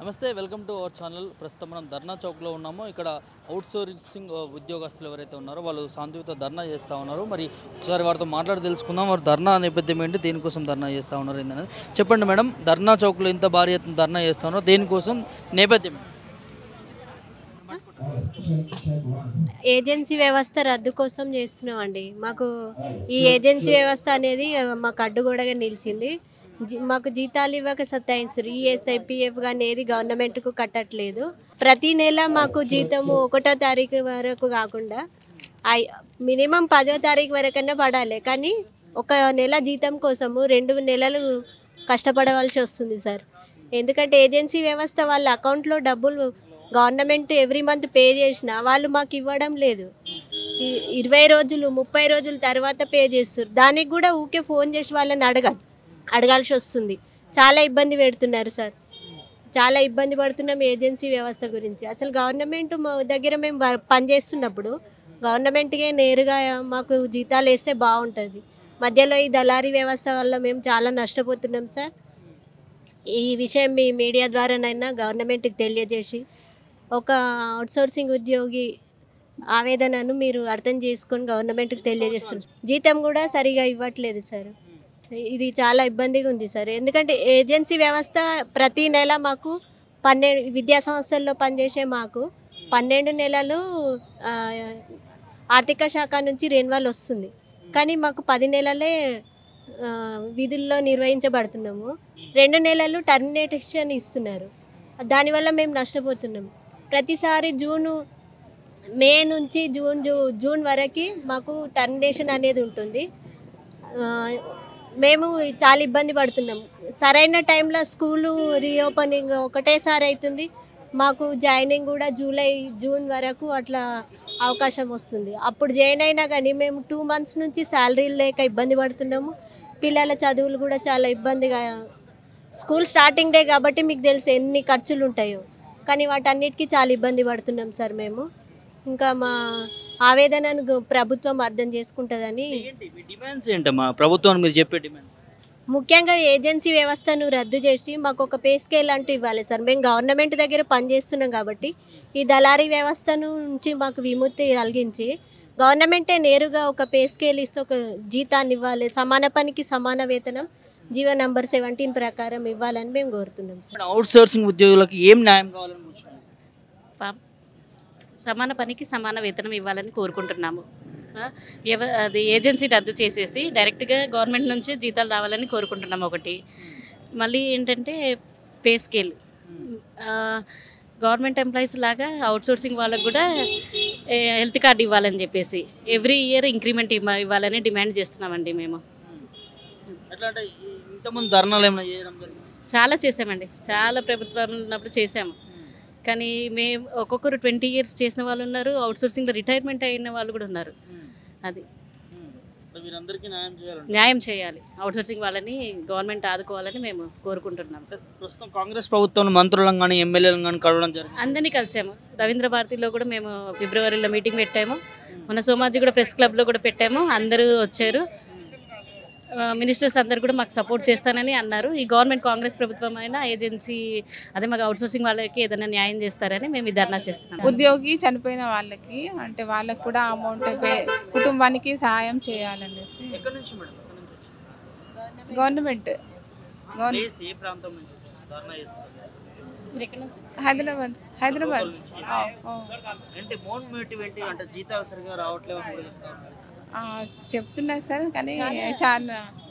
నమస్తే, welcome to our channel. ప్రస్తుతం మనం ధర్నా చౌక్లో ఉన్నాము. ఇక్కడ అవుట్సోర్సింగ్ ఉద్యోగస్తులు ఎవరైతే ఉన్నారో వాళ్ళు శాంతియుత ధర్నా చేస్తూ ఉన్నారు. మరి ఒకసారి వారితో మాట్లాడి తెలుసుకుందాం. వారు ధర్నా నేపథ్యం ఏంటి, దేనికోసం ధర్నా చేస్తూ ఉన్నారు ఏంటనేది చెప్పండి మేడం. ధర్నా చౌక్లో ఇంత భారీ ఎత్తున ధర్నా చేస్తూ ఉన్నారు, దేనికోసం, నేపథ్యం ఏంటి? ఏజెన్సీ వ్యవస్థ రద్దు కోసం చేస్తున్నామండి. మాకు ఈ ఏజెన్సీ వ్యవస్థ అనేది మాకు అడ్డుగోడగా నిలిచింది. మాకు జీతాలు ఇవ్వక సతాయిస్తారు. ఈఎస్ఐ పిఎఫ్ కానీ ఏది గవర్నమెంట్కు కట్టట్లేదు. ప్రతి నెల మాకు జీతము 1వ తారీఖు వరకు కాకుండా మినిమం 10వ తారీఖు వరకన్నా పడాలి. కానీ ఒక నెల జీతం కోసము 2 నెలలు కష్టపడవలసి వస్తుంది సార్. ఎందుకంటే ఏజెన్సీ వ్యవస్థ వాళ్ళ అకౌంట్లో డబ్బులు గవర్నమెంట్ ఎవ్రీ మంత్ పే చేసినా వాళ్ళు మాకు ఇవ్వడం లేదు. 20 రోజులు 30 రోజుల తర్వాత పే చేస్తారు. దానికి కూడా ఊకే ఫోన్ చేసి వాళ్ళని అడగాల్సి వస్తుంది. చాలా ఇబ్బంది పెడుతున్నారు సార్. చాలా ఇబ్బంది పడుతున్నాం ఏజెన్సీ వ్యవస్థ గురించి. అసలు గవర్నమెంట్ మా దగ్గర మేము పనిచేస్తున్నప్పుడు గవర్నమెంట్కే నేరుగా మాకు జీతాలు వేస్తే బాగుంటుంది. మధ్యలో ఈ దళారీ వ్యవస్థ వల్ల మేము చాలా నష్టపోతున్నాం సార్. ఈ విషయం మీ మీడియా ద్వారానైనా గవర్నమెంట్కి తెలియజేసి ఒక అవుట్సోర్సింగ్ ఉద్యోగి ఆవేదనను మీరు అర్థం చేసుకొని గవర్నమెంట్కి తెలియజేస్తున్నారు. జీతం కూడా సరిగా ఇవ్వట్లేదు సార్. ఇది చాలా ఇబ్బందిగా ఉంది సార్. ఎందుకంటే ఏజెన్సీ వ్యవస్థ ప్రతి నెల మాకు 12 విద్యా సంస్థల్లో పనిచేసే మాకు 12 నెలలు ఆర్థిక శాఖ నుంచి రెన్యువల్ వస్తుంది. కానీ మాకు 10 నెలలే విధుల్లో నిర్వహించబడుతున్నాము. 2 నెలలు టర్మినేషన్ ఇస్తున్నారు. దానివల్ల మేము నష్టపోతున్నాము. ప్రతిసారి మే నుంచి జూన్ వరకు మాకు టర్మినేషన్ అనేది ఉంటుంది. మేము చాలా ఇబ్బంది పడుతున్నాం. సరైన టైంలో స్కూలు రీఓపెనింగ్ ఒకటేసారి అవుతుంది. మాకు జాయినింగ్ కూడా జూన్ వరకు అట్లా అవకాశం వస్తుంది. అప్పుడు జాయిన్ అయినా కానీ మేము 2 months నుంచి శాలరీలు లేక ఇబ్బంది పడుతున్నాము. పిల్లల చదువులు కూడా చాలా ఇబ్బందిగా. స్కూల్ స్టార్టింగ్ డే కాబట్టి మీకు తెలుసు ఎన్ని ఖర్చులు ఉంటాయో. కానీ వాటన్నిటికీ చాలా ఇబ్బంది పడుతున్నాం సార్ మేము. ఇంకా మా ఆవేదనను ప్రభుత్వం అర్థం చేసుకుంటుందని. డిమాండ్స్ ఏంటమ్మా ప్రభుత్వానికి మీరు చెప్పే డిమాండ్? ముఖ్యంగా ఏజెన్సీ వ్యవస్థను రద్దు చేసి మాకు ఒక పే స్కేల్ అంటూ ఇవ్వాలి సార్. మేము గవర్నమెంట్ దగ్గర పనిచేస్తున్నాం కాబట్టి ఈ దళారీ వ్యవస్థ నుంచి మాకు విముక్తి కలిగించి గవర్నమెంటే నేరుగా ఒక పే స్కేల్ ఇస్తూ ఒక జీతాన్ని ఇవ్వాలి. సమాన పనికి సమాన వేతనం జీవో నంబర్ 17 ప్రకారం ఇవ్వాలని మేము కోరుతున్నాం సార్. అవుట్సోర్సింగ్ ఉద్యోగులకు ఏం న్యాయం కావాలనుకుంటున్నాం? సమాన పనికి సమాన వేతనం ఇవ్వాలని కోరుకుంటున్నాము. అది ఏజెన్సీ రద్దు చేసేసి డైరెక్ట్గా గవర్నమెంట్ నుంచి జీతాలు రావాలని కోరుకుంటున్నాము. ఒకటి మళ్ళీ ఏంటంటే పే స్కేల్ గవర్నమెంట్ ఎంప్లాయీస్ లాగా అవుట్సోర్సింగ్ వాళ్ళకు కూడా హెల్త్ కార్డు ఇవ్వాలని చెప్పేసి ఎవ్రీ ఇయర్ ఇంక్రిమెంట్ ఇవ్వాలని డిమాండ్ చేస్తున్నామండి. మేము ఇంతకుముందు ధర్నాలు ఏమైనా చేయడం జరిగింది? చాలా చేసామండి. చాలా ప్రభుత్వం ఉన్నప్పుడు చేసాము. కానీ మేము ఒక్కొక్కరు 20 years చేసిన వాళ్ళు ఉన్నారు. అవుట్సోర్సింగ్లో రిటైర్మెంట్ అయిన వాళ్ళు కూడా ఉన్నారు. అది న్యాయం చేయాలి. అవుట్సోర్సింగ్ వాళ్ళని గవర్నమెంట్ ఆదుకోవాలని మేము కోరుకుంటున్నాం. ప్రస్తుతం కాంగ్రెస్ ప్రభుత్వం మంత్రులను కానీ ఎమ్మెల్యేలను కానీ కలవడం జరిగింది. అందరినీ కలిసాము. రవీంద్ర భారతిలో కూడా మేము ఫిబ్రవరిలో మీటింగ్ పెట్టాము. మన సోమాజీ కూడా ప్రెస్ క్లబ్లో కూడా పెట్టాము. అందరూ వచ్చారు. మినిస్టర్స్ అందరు కూడా మాకు సపోర్ట్ చేస్తానని అన్నారు. ఈ గవర్నమెంట్ కాంగ్రెస్ ప్రభుత్వం అయినా ఏజెన్సీ అదే మాకు అవుట్సోర్సింగ్ వాళ్ళకి ఏదైనా న్యాయం చేస్తారని మేము ఈ ధర్నా చేస్తున్నాం. ఉద్యోగి చనిపోయిన వాళ్ళకి అంటే వాళ్ళకి కూడా అమౌంట్ కుటుంబానికి సహాయం చేయాలనేసి గవర్నమెంట్ హైదరాబాద్ చెప్తున్నారు సార్. కానీ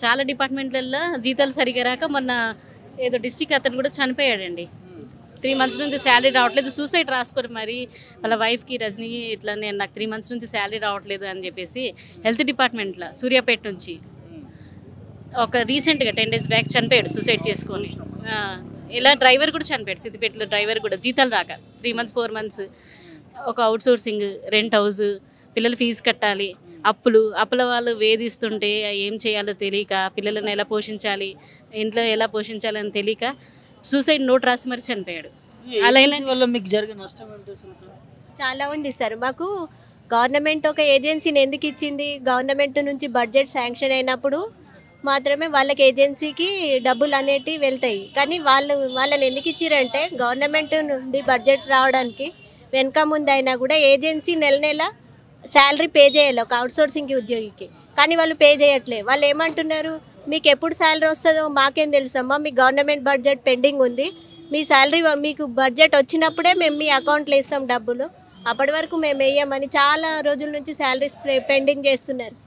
చాలా డిపార్ట్మెంట్లలో జీతాలు సరిగా రాక మొన్న ఏదో డిస్ట్రిక్ట్ అతను కూడా చనిపోయాడండి. 3 months నుంచి శాలరీ రావట్లేదు. సూసైడ్ రాసుకొని మరి వాళ్ళ వైఫ్కి రజనీ ఇట్లా నేను నాకు 3 months నుంచి శాలరీ రావట్లేదు అని చెప్పేసి హెల్త్ డిపార్ట్మెంట్లో సూర్యాపేట నుంచి ఒక రీసెంట్గా 10 days బ్యాక్ చనిపోయాడు సూసైడ్ చేసుకొని. ఇలా డ్రైవర్ కూడా చనిపోయాడు. సిద్దిపేటలో డ్రైవర్ కూడా జీతాలు రాక 3 months 4 months. ఒక అవుట్సోర్సింగ్, రెంట్ హౌస్, పిల్లల ఫీజు కట్టాలి, అప్పుల వాళ్ళు వేధిస్తుంటే ఏం చేయాలో తెలియక, పిల్లలను ఎలా పోషించాలి, ఇంట్లో ఎలా పోషించాలని తెలియక సూసైడ్ నోట్ రాసి మరి చనిపోయాడు. అలా మీకు జరిగిన నష్టం చాలా ఉంది సార్. మాకు గవర్నమెంట్ ఒక ఏజెన్సీని ఎందుకు ఇచ్చింది? గవర్నమెంట్ నుంచి బడ్జెట్ శాంక్షన్ అయినప్పుడు మాత్రమే వాళ్ళకి ఏజెన్సీకి డబ్బులు అనేటివి వెళ్తాయి. కానీ వాళ్ళని ఎందుకు ఇచ్చిరంటే గవర్నమెంట్ నుండి బడ్జెట్ రావడానికి వెనక ముందు అయినా కూడా ఏజెన్సీ నెల నెల శాలరీ పే చేయాలి ఒక అవుట్సోర్సింగ్ ఉద్యోగికి. కానీ వాళ్ళు పే చేయట్లే. వాళ్ళు ఏమంటున్నారు, మీకు ఎప్పుడు శాలరీ వస్తుందో మాకేం తెలుసమ్మా, మీ గవర్నమెంట్ బడ్జెట్ పెండింగ్ ఉంది, మీ శాలరీ మీకు బడ్జెట్ వచ్చినప్పుడే మేము మీ అకౌంట్లో ఇస్తాం డబ్బులు, అప్పటి వరకు మేము వేయమని చాలా రోజుల నుంచి శాలరీస్ పెండింగ్ చేస్తున్నారు.